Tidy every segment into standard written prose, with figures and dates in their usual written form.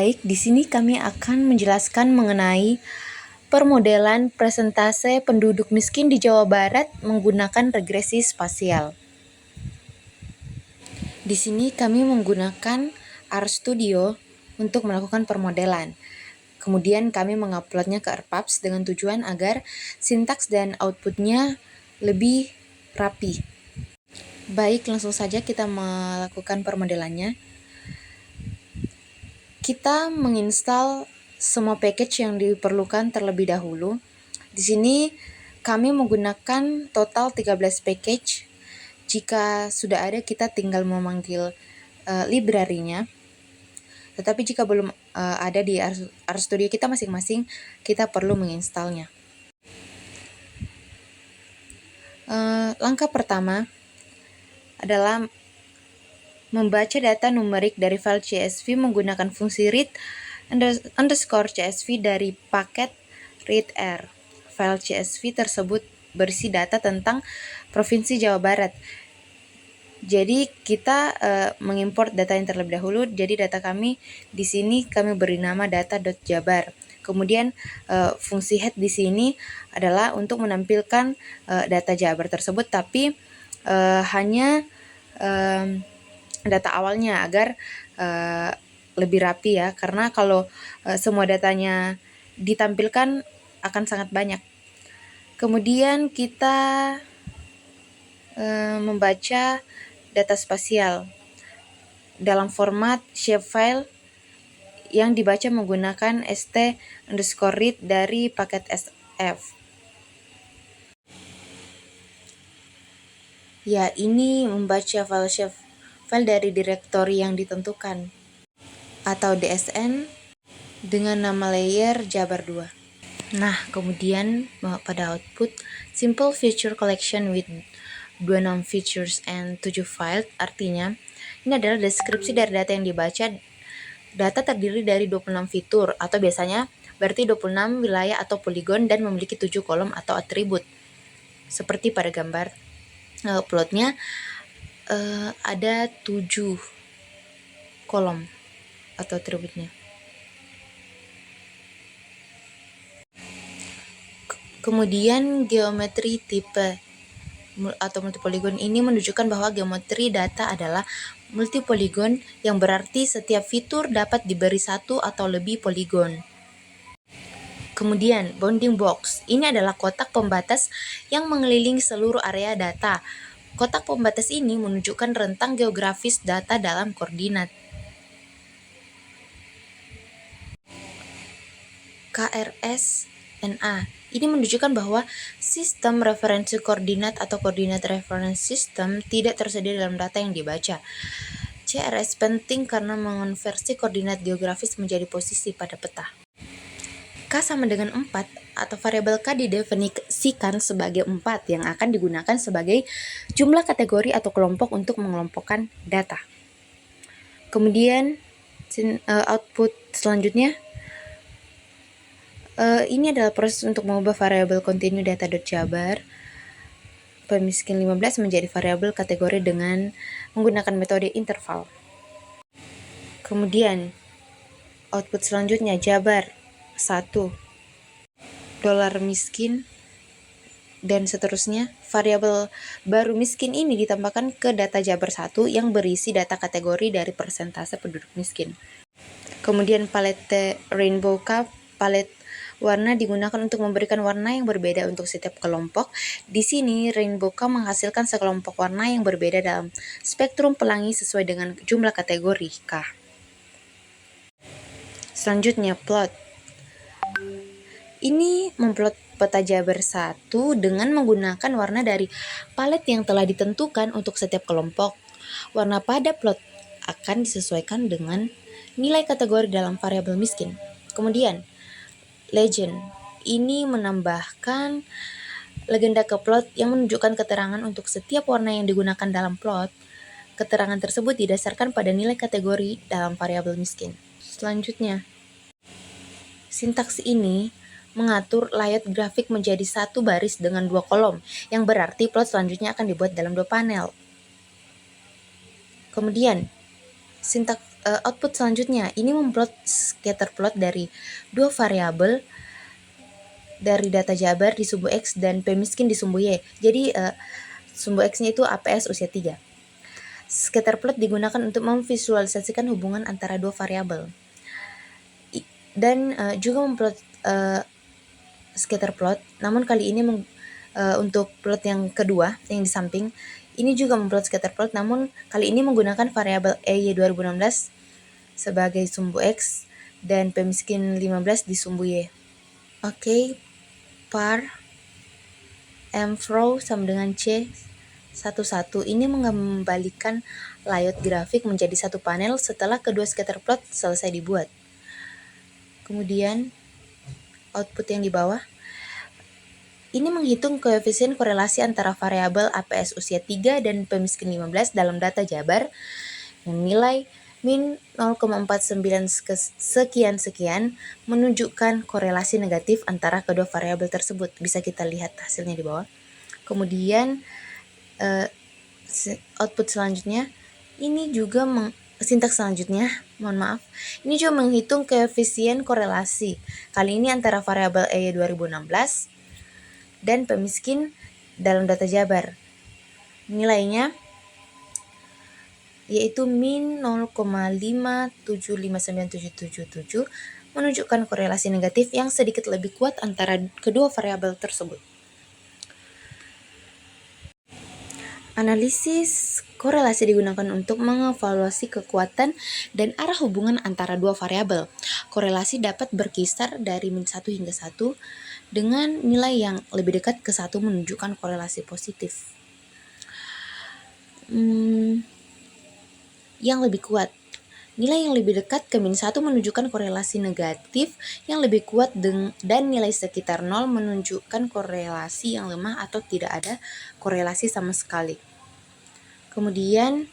Baik, di sini kami akan menjelaskan mengenai permodelan presentase penduduk miskin di Jawa Barat menggunakan regresi spasial. Di sini kami menggunakan RStudio untuk melakukan permodelan. Kemudian kami menguploadnya ke RPAPS dengan tujuan agar sintaks dan outputnya lebih rapi. Baik, langsung saja kita melakukan permodelannya. Kita menginstal semua package yang diperlukan terlebih dahulu. Di sini kami menggunakan total 13 package. Jika sudah ada, kita tinggal memanggil library-nya. Tetapi jika belum ada di RStudio kita masing-masing, kita perlu menginstalnya. Langkah pertama adalah membaca data numerik dari file CSV menggunakan fungsi read underscore CSV dari paket readr. File CSV tersebut berisi data tentang Provinsi Jawa Barat. Jadi kita mengimport data yang terlebih dahulu. Jadi data kami di sini kami beri nama data.jabar. Kemudian fungsi head di sini adalah untuk menampilkan data Jabar tersebut, tapi hanya data awalnya agar lebih rapi ya, karena kalau semua datanya ditampilkan akan sangat banyak. Kemudian kita membaca data spasial dalam format shapefile yang dibaca menggunakan st_read dari paket sf. Ya, ini membaca file shapefile dari direktori yang ditentukan atau DSN dengan nama layer Jabar 2. Nah, kemudian pada output simple feature collection with 26 features and 7 files, artinya ini adalah deskripsi dari data yang dibaca. Data terdiri dari 26 fitur atau biasanya berarti 26 wilayah atau poligon dan memiliki 7 kolom atau atribut. Seperti pada gambar plotnya ada 7 kolom atau atributnya. Kemudian geometri tipe atau multipoligon ini menunjukkan bahwa geometri data adalah multipoligon, yang berarti setiap fitur dapat diberi satu atau lebih poligon. Kemudian bounding box, ini adalah kotak pembatas yang mengelilingi seluruh area data. Kotak pembatas ini menunjukkan rentang geografis data dalam koordinat. KRS-NA, ini menunjukkan bahwa sistem referensi koordinat atau koordinat reference system tidak tersedia dalam data yang dibaca. CRS penting karena mengonversi koordinat geografis menjadi posisi pada peta. K sama dengan 4 atau variabel K didefinisikan sebagai 4 yang akan digunakan sebagai jumlah kategori atau kelompok untuk mengelompokkan data. Kemudian output selanjutnya ini adalah proses untuk mengubah variabel continue data.jabar pemiskin 15 menjadi variabel kategori dengan menggunakan metode interval. Kemudian output selanjutnya Jabar 1 dolar miskin dan seterusnya. Variabel baru miskin ini ditambahkan ke data Jabar 1 yang berisi data kategori dari persentase penduduk miskin. Kemudian palette rainbow cup, palet warna digunakan untuk memberikan warna yang berbeda untuk setiap kelompok. Di sini rainbow cup menghasilkan sekelompok warna yang berbeda dalam spektrum pelangi sesuai dengan jumlah kategori K. Selanjutnya plot. Ini memplot peta Jabar 1 dengan menggunakan warna dari palet yang telah ditentukan untuk setiap kelompok. Warna pada plot akan disesuaikan dengan nilai kategori dalam variabel miskin. Kemudian legend, ini menambahkan legenda ke plot yang menunjukkan keterangan untuk setiap warna yang digunakan dalam plot. Keterangan tersebut didasarkan pada nilai kategori dalam variabel miskin. Selanjutnya, sintaks ini mengatur layout grafik menjadi satu baris dengan 2 kolom, yang berarti plot selanjutnya akan dibuat dalam 2 panel. Kemudian, sintaks output selanjutnya, ini memplot scatter plot dari dua variabel dari data Jabar di sumbu X dan P miskin di sumbu Y. Jadi sumbu X-nya itu APS usia 3. Scatter plot digunakan untuk memvisualisasikan hubungan antara dua variabel. Dan juga memplot scatter plot, namun kali ini untuk plot yang kedua, yang di samping, ini juga memplot scatter plot, namun kali ini menggunakan variabel EY 2016 sebagai sumbu X dan P miskin 15 di sumbu Y. Oke, par M row sama dengan C 11 ini mengembalikan layout grafik menjadi satu panel setelah kedua scatter plot selesai dibuat. Kemudian output yang di bawah ini menghitung koefisien korelasi antara variabel APS usia 3 dan P miskin 15 dalam data Jabar yang nilai min 0,49 sekian menunjukkan korelasi negatif antara kedua variabel tersebut. Bisa kita lihat hasilnya di bawah. Kemudian output selanjutnya ini juga sintaks selanjutnya, mohon maaf, ini juga menghitung koefisien korelasi. Kali ini antara variabel EY 2016 dan P miskin dalam data Jabar. Nilainya yaitu min 0,5759777 menunjukkan korelasi negatif yang sedikit lebih kuat antara kedua variabel tersebut. Analisis korelasi digunakan untuk mengevaluasi kekuatan dan arah hubungan antara dua variabel. Korelasi dapat berkisar dari min 1 hingga 1 dengan nilai yang lebih dekat ke 1 menunjukkan korelasi positif. Yang lebih kuat. Nilai yang lebih dekat ke min 1 menunjukkan korelasi negatif yang lebih kuat dan nilai sekitar 0 menunjukkan korelasi yang lemah atau tidak ada korelasi sama sekali. Kemudian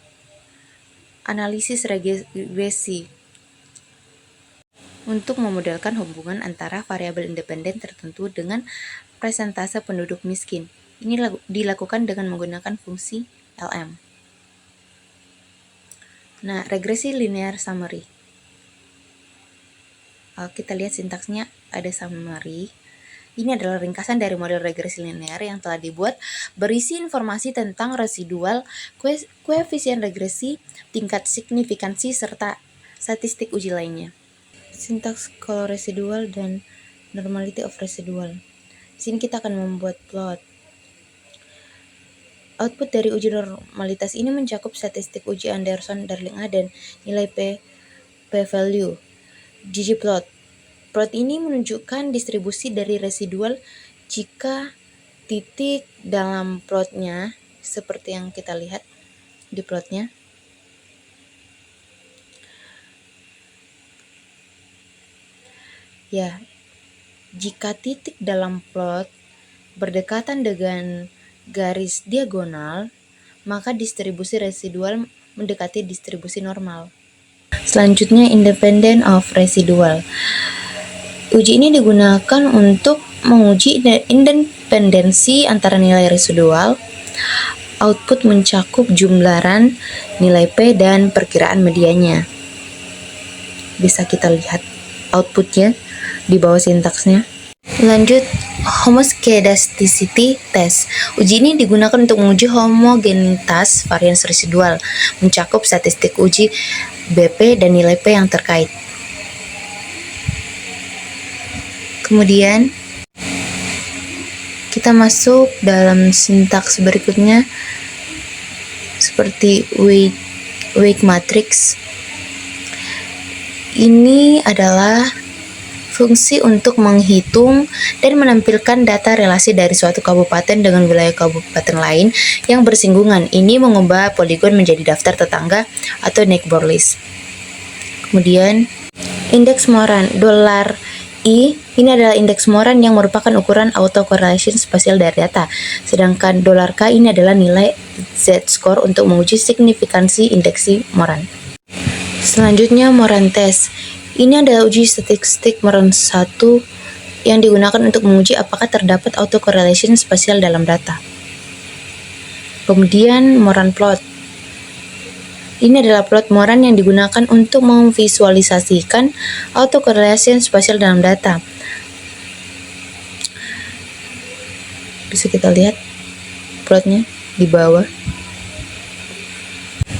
analisis regresi untuk memodelkan hubungan antara variabel independen tertentu dengan persentase penduduk miskin. Ini dilakukan dengan menggunakan fungsi LM. Nah, regresi linear summary. Kita lihat sintaksnya ada summary. Ini adalah ringkasan dari model regresi linear yang telah dibuat berisi informasi tentang residual, koefisien regresi, tingkat signifikansi, serta statistik uji lainnya. Sintaks kalau residual dan normality of residual. Di sini kita akan membuat plot. Output dari uji normalitas ini mencakup statistik uji Anderson-Darling A dan nilai p-value. ggplot. Plot ini menunjukkan distribusi dari residual jika titik dalam plotnya seperti yang kita lihat di plotnya. Ya, jika titik dalam plot berdekatan dengan garis diagonal, maka distribusi residual mendekati distribusi normal. Selanjutnya, independent of residual. Uji ini digunakan untuk menguji independensi antara nilai residual. Output mencakup jumlaran nilai P dan perkiraan medianya. Bisa kita lihat outputnya di bawah sintaksnya. Lanjut, homoscedasticity test. Uji ini digunakan untuk menguji homogenitas varians residual, mencakup statistik uji BP dan nilai P yang terkait. Kemudian kita masuk dalam sintaks berikutnya seperti weight matrix. Ini adalah fungsi untuk menghitung dan menampilkan data relasi dari suatu kabupaten dengan wilayah kabupaten lain yang bersinggungan. Ini mengubah poligon menjadi daftar tetangga atau neighbor list. Kemudian indeks Moran $I ini adalah indeks Moran yang merupakan ukuran autocorrelation spasial dari data. Sedangkan $K ini adalah nilai z-score untuk menguji signifikansi indeksi Moran. Selanjutnya Moran test. Ini adalah uji statistik Moran 1 yang digunakan untuk menguji apakah terdapat autocorrelation spasial dalam data. Kemudian Moran plot. Ini adalah plot Moran yang digunakan untuk memvisualisasikan autocorrelation spasial dalam data. Bisa kita lihat plotnya di bawah.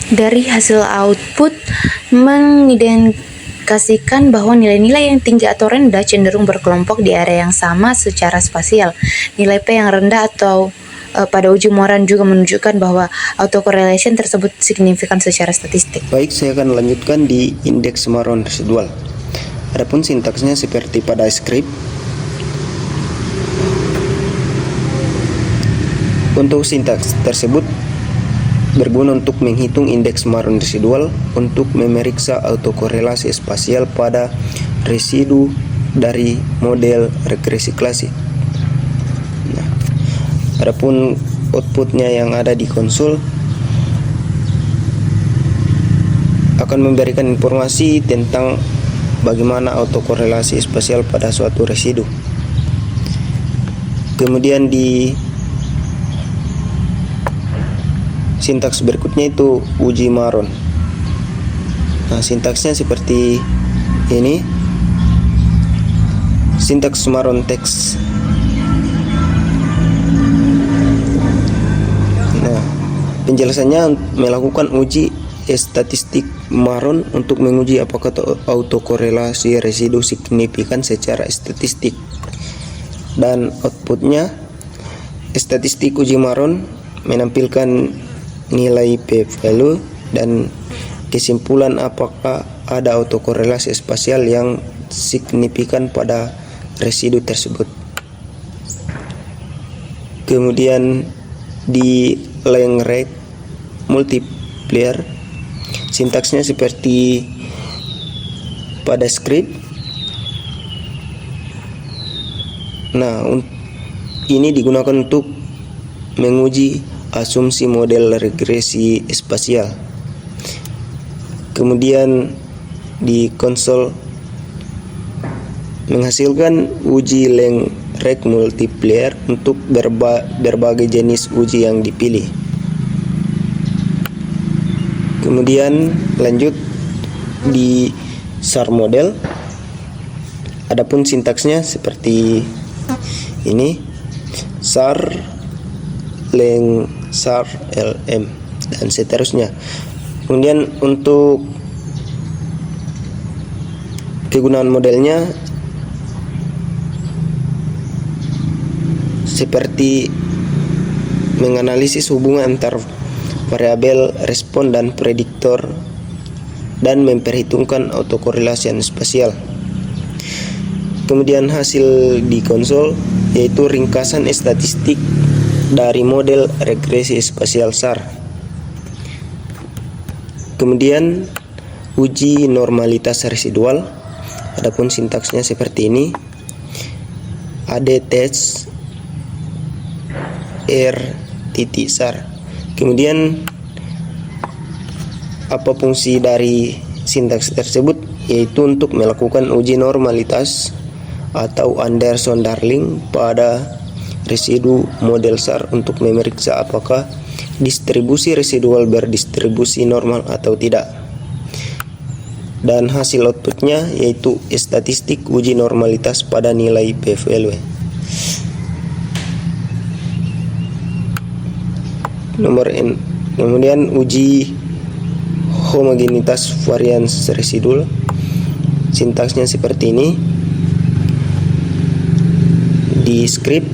Dari hasil output mengidentifikasikan bahwa nilai-nilai yang tinggi atau rendah cenderung berkelompok di area yang sama secara spasial. Nilai P yang rendah atau pada uji Moran juga menunjukkan bahwa autocorrelation tersebut signifikan secara statistik. Baik, saya akan lanjutkan di indeks Moran residual. Adapun sintaksnya seperti pada script. Untuk sintaks tersebut berguna untuk menghitung indeks Moran residual untuk memeriksa autokorelasi spasial pada residu dari model regresi klasik. Adapun outputnya yang ada di konsol akan memberikan informasi tentang bagaimana autokorelasi spasial pada suatu residu. Kemudian di sintaks berikutnya itu uji Moran. Nah, sintaksnya seperti ini. Sintaks Moran teks. Penjelasannya melakukan uji statistik Moran untuk menguji apakah autokorelasi residu signifikan secara statistik. Dan outputnya statistik uji Moran menampilkan nilai p-value dan kesimpulan apakah ada autokorelasi spasial yang signifikan pada residu tersebut. Kemudian di length rate multiplier, sintaksnya seperti pada script. Nah, ini digunakan untuk menguji asumsi model regresi spasial. Kemudian di konsol menghasilkan uji length rate multiplier untuk berbagai jenis uji yang dipilih. Kemudian lanjut di SAR model. Adapun sintaksnya seperti ini, SAR length SAR LM dan seterusnya. Kemudian untuk kegunaan modelnya seperti menganalisis hubungan antar variabel respon dan prediktor dan memperhitungkan autokorelasi spasial. Kemudian hasil di konsol yaitu ringkasan statistik dari model regresi spasial SAR. Kemudian uji normalitas residual. Adapun sintaksnya seperti ini. AD test R titik SAR. Kemudian apa fungsi dari sintaks tersebut? Yaitu untuk melakukan uji normalitas atau Anderson-Darling pada residu model SAR untuk memeriksa apakah distribusi residual berdistribusi normal atau tidak. Dan hasil outputnya yaitu statistik uji normalitas pada nilai p-value. Nomor N. Kemudian uji homogenitas varians residual. Sintaksnya seperti ini. Di script.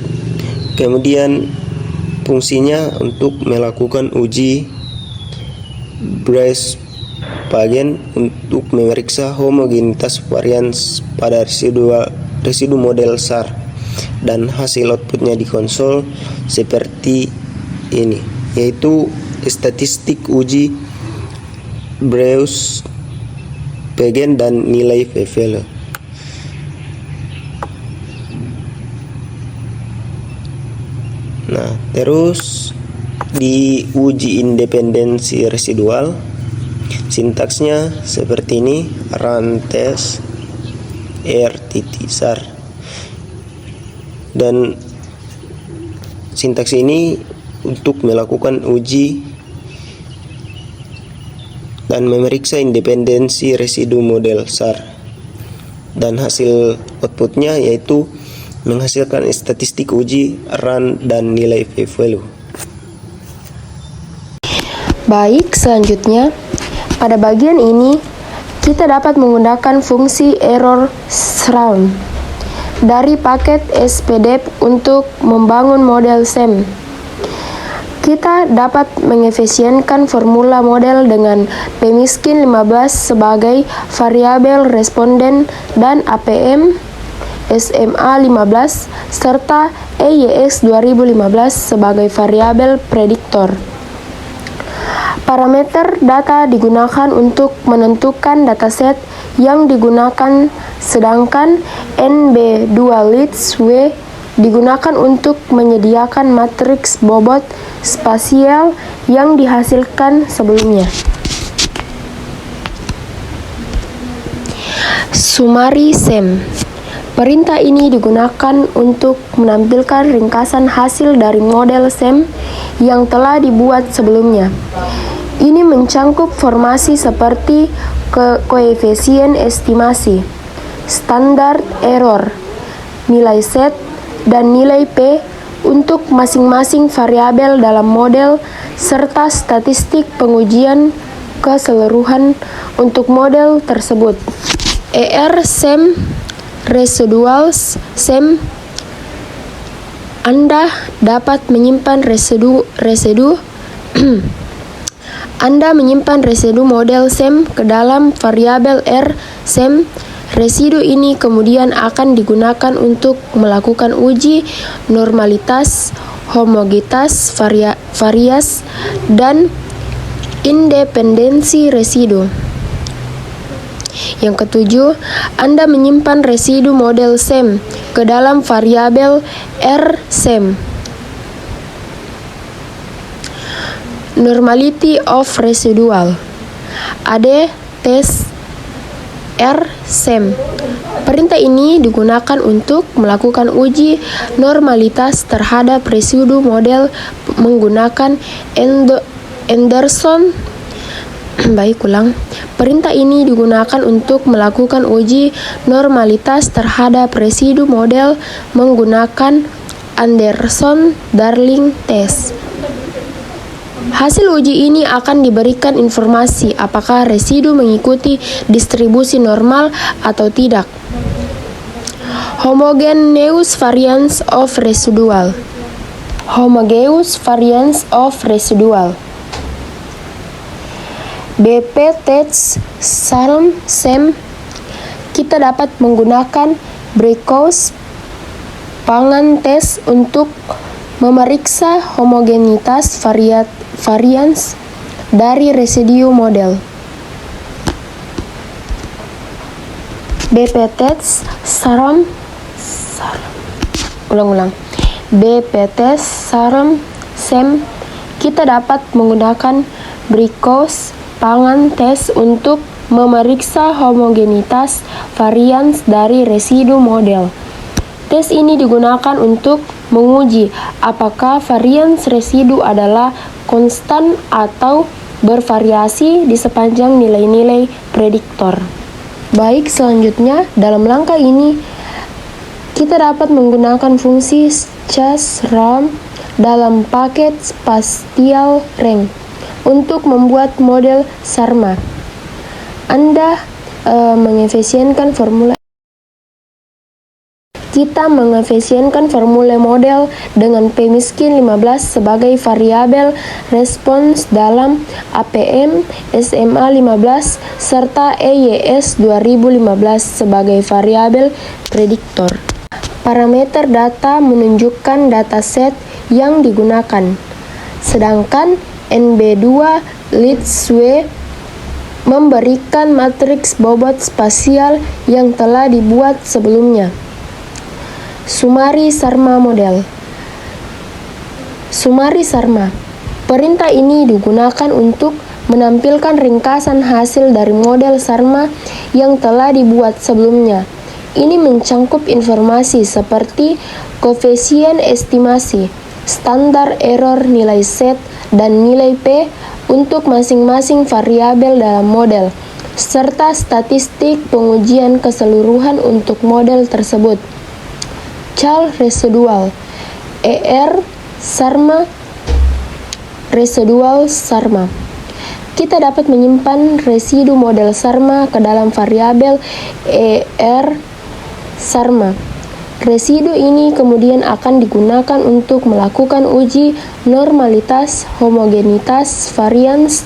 Kemudian fungsinya untuk melakukan uji Bayes-Pagen untuk memeriksa homogenitas varians pada residu model SAR. Dan hasil outputnya di konsol seperti ini, yaitu statistik uji Bayes-Pagen dan nilai p-value. Nah, terus di uji independensi residual, sintaksnya seperti ini, run test R titik SAR. Dan sintaks ini untuk melakukan uji dan memeriksa independensi residu model SAR. Dan hasil outputnya yaitu menghasilkan statistik uji, run, dan nilai p-value. Baik, selanjutnya pada bagian ini kita dapat menggunakan fungsi error SRAM dari paket SPDEF untuk membangun model SEM. Kita dapat mengefisienkan formula model dengan P miskin 15 sebagai variabel responden dan APM SMA 15 serta EYX 2015 sebagai variabel prediktor. Parameter data digunakan untuk menentukan dataset yang digunakan, sedangkan NB2 leads W digunakan untuk menyediakan matriks bobot spasial yang dihasilkan sebelumnya. Summary SEM. Perintah ini digunakan untuk menampilkan ringkasan hasil dari model SEM yang telah dibuat sebelumnya. Ini mencangkup formasi seperti koefisien estimasi, standar error, nilai set, dan nilai P untuk masing-masing variabel dalam model, serta statistik pengujian keseluruhan untuk model tersebut. ER SEM Residual SEM. Anda dapat menyimpan residu Anda menyimpan residu model SEM ke dalam variabel R SEM. Residu ini kemudian akan digunakan untuk melakukan uji normalitas, homogenetas, varias, dan independensi residu. Yang ketujuh, Anda menyimpan residu model SEM ke dalam variabel R SEM. Normality of residual. AD tes R SEM. Perintah ini digunakan untuk melakukan uji normalitas terhadap residu model menggunakan Anderson. Perintah ini digunakan untuk melakukan uji normalitas terhadap residu model menggunakan Anderson-Darling test. Hasil uji ini akan diberikan informasi apakah residu mengikuti distribusi normal atau tidak. Homogeneous variance of residual. Homogeneous variance of residual. BP test SRAM SEM. Kita dapat menggunakan Breakhouse Pangan test untuk memeriksa homogenitas varians dari residu model. BP test SRAM BP test SRAM SEM. Kita dapat menggunakan Breakhouse Pangan tes untuk memeriksa homogenitas varians dari residu model. Tes ini digunakan untuk menguji apakah varians residu adalah konstan atau bervariasi di sepanjang nilai-nilai prediktor. Baik, selanjutnya dalam langkah ini kita dapat menggunakan fungsi SRAM dalam paket spatial rank untuk membuat model SARMA. Anda mengefisienkan formula. Kita mengefisienkan formula model dengan P miskin 15 sebagai variabel respons dalam APM SMA 15 serta EYX 2015 sebagai variabel prediktor. Parameter data menunjukkan dataset yang digunakan, sedangkan NB2 leads W memberikan matriks bobot spasial yang telah dibuat sebelumnya. Summary SARMA model. Summary SARMA. Perintah ini digunakan untuk menampilkan ringkasan hasil dari model SARMA yang telah dibuat sebelumnya. Ini mencangkup informasi seperti koefisien estimasi, standar error, nilai set, dan nilai P untuk masing-masing variabel dalam model, serta statistik pengujian keseluruhan untuk model tersebut. Cal residual ER SARMA residual SARMA. Kita dapat menyimpan residu model SARMA ke dalam variabel ER SARMA. Residu ini kemudian akan digunakan untuk melakukan uji normalitas, homogenitas, varians,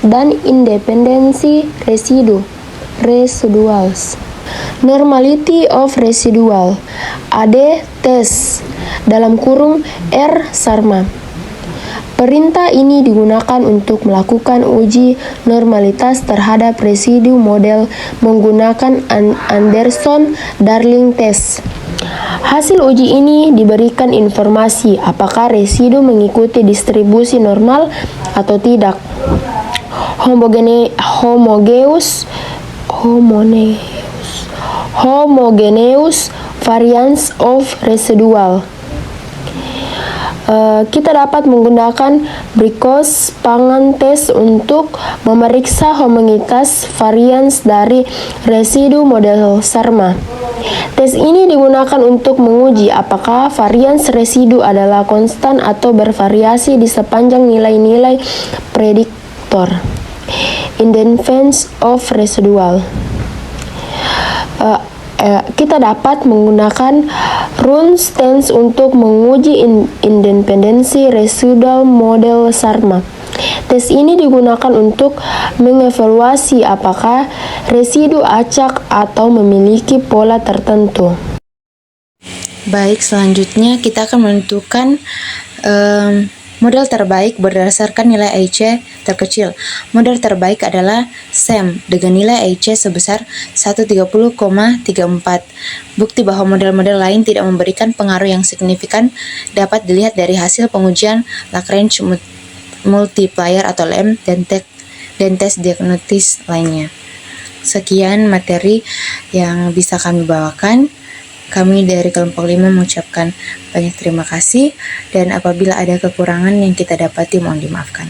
dan independensi residu residuals. Normality of residual AD test dalam kurung R SARMA. Perintah ini digunakan untuk melakukan uji normalitas terhadap residu model menggunakan Anderson-Darling test. Hasil uji ini diberikan informasi apakah residu mengikuti distribusi normal atau tidak. Homogeneous variance of residual. Kita dapat menggunakan Brikos-Pangan test untuk memeriksa homogenitas varians dari residu model SARMA. Tes ini digunakan untuk menguji apakah varians residu adalah konstan atau bervariasi di sepanjang nilai-nilai prediktor. Independence of residual. Kita dapat menggunakan Runge test untuk menguji independensi residual model SARMA. Tes ini digunakan untuk mengevaluasi apakah residu acak atau memiliki pola tertentu. Baik, selanjutnya kita akan menentukan model terbaik berdasarkan nilai IC terkecil. Model terbaik adalah SEM dengan nilai IC sebesar 130,34. Bukti bahwa model-model lain tidak memberikan pengaruh yang signifikan dapat dilihat dari hasil pengujian Lagrange multiplier atau LM dan tes diagnostis lainnya. Sekian materi yang bisa kami bawakan. Kami dari kelompok 5 mengucapkan banyak terima kasih, dan apabila ada kekurangan yang kita dapati mohon dimaafkan.